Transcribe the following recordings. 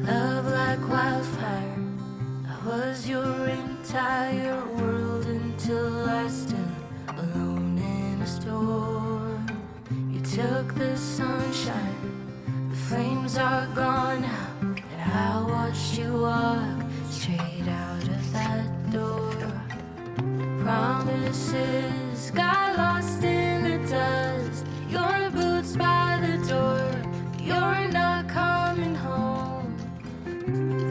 Love like wildfire, I was your entire world until I stood alone in a storm. You took the sunshine, the flames are gone now, and I watched you walk straight out of that door. Promises got lost in the dust, your boots by the door, you're not coming home.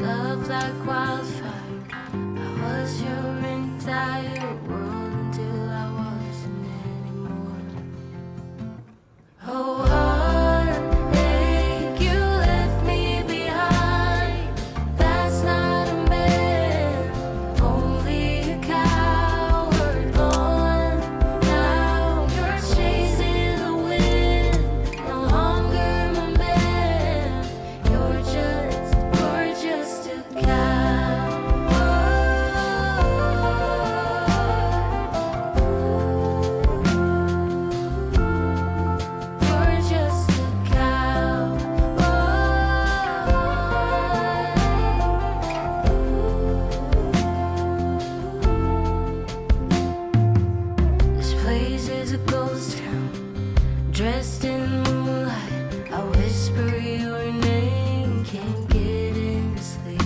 Love like wildfire, I was your entire world until I wasn't anymore. Oh, heartache, you left me behind. That's not a man, only a coward gone. Now you're chasing the wind, no longer my man. You're just a dressed in moonlight, I whisper your name, can't get any sleep.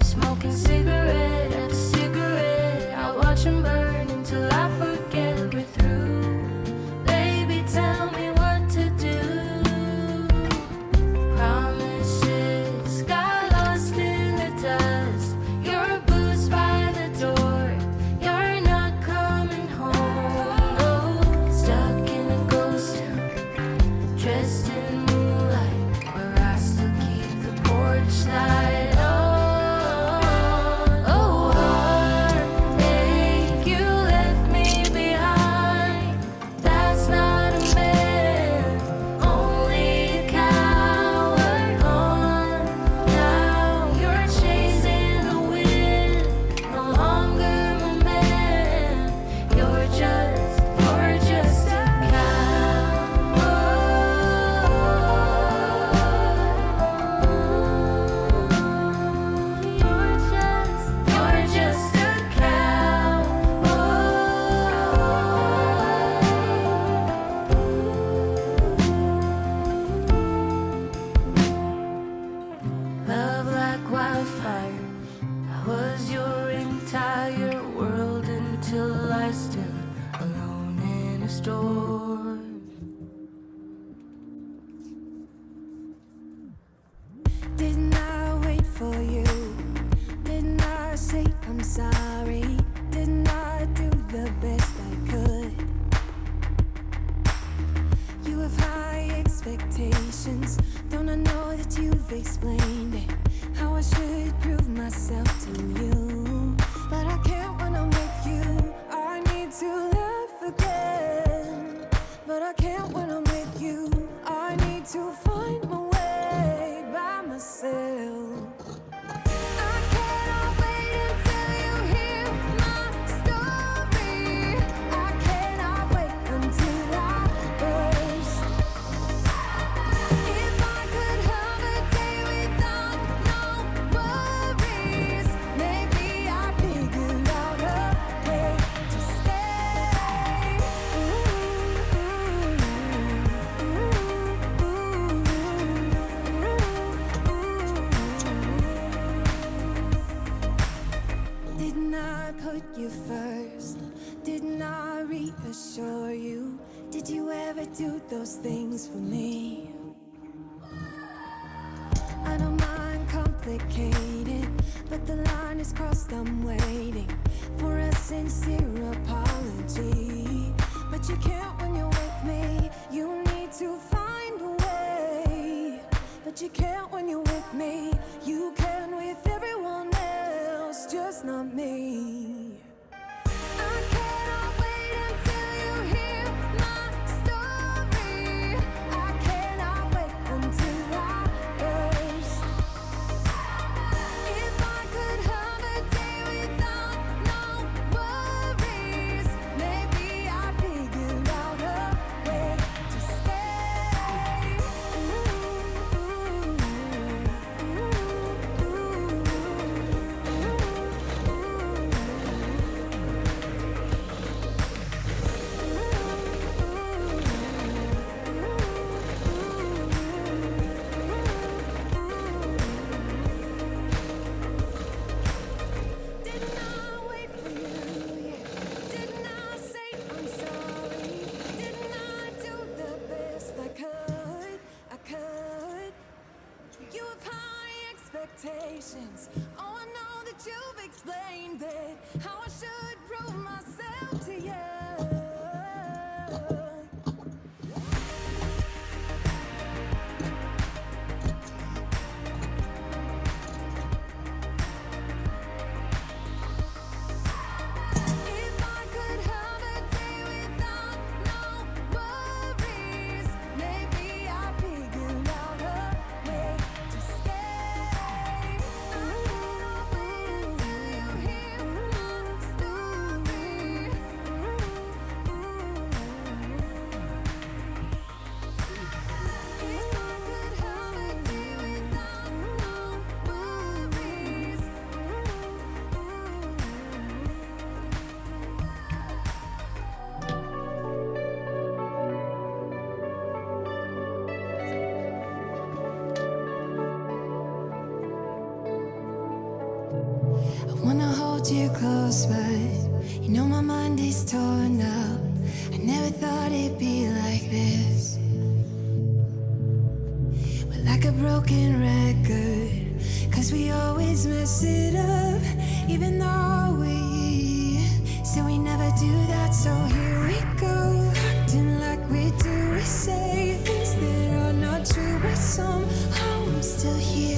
Smoking cigarette after cigarette, I watch them burn until I forget we're through. Baby, tell me what to do. Promises got lost in the dust, your boots by the door, you're not coming home. No, stuck in a ghost town, dressed in moonlight, where I still keep the porch light on. Oh, heartache, you left me behind. That's not a man, only a coward gone. Now you're chasing the wind, no longer my man. You're just a Love like wildfire, I was your entire world until I stood alone in a storm. Didn't I wait for you? Didn't I say I'm sorry? Didn't I do the best I could? You have high expectations. Don't I know that you've explained it? How I should prove myself to you. But I can't when I'm with you. I need to laugh again. But I can't when I'm with you. I need to find my way by myself. I cannot wait until you hear my story. I cannot wait until I burst. If I could have a day without no worries, maybe I'd figure out a way to stay. Didn't I put you first? Didn't I reassure you? Did you ever do those things for me? I don't mind complicated, but the line is crossed, I'm waiting for a sincere apology. But you can't when you're with me, you need to find a way. But you can't when you're with me, you can with everyone else, just not me. I cannot wait until you hear my story. I cannot wait until I burst. If I could have a day without no worries, you close, but you know my mind is torn up. I never thought it'd be like this. We're like a broken record, 'cause we always mess it up, even though we say we never do that. So here we go, acting like we do. We say things that are not true, but somehow I'm still here.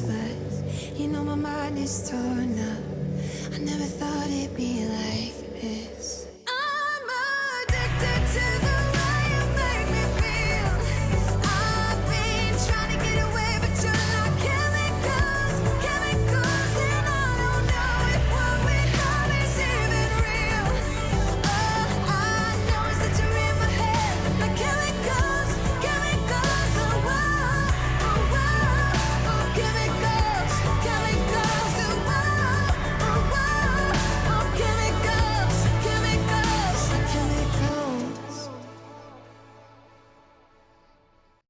But you know my mind is torn up. I never thought it'd be like this.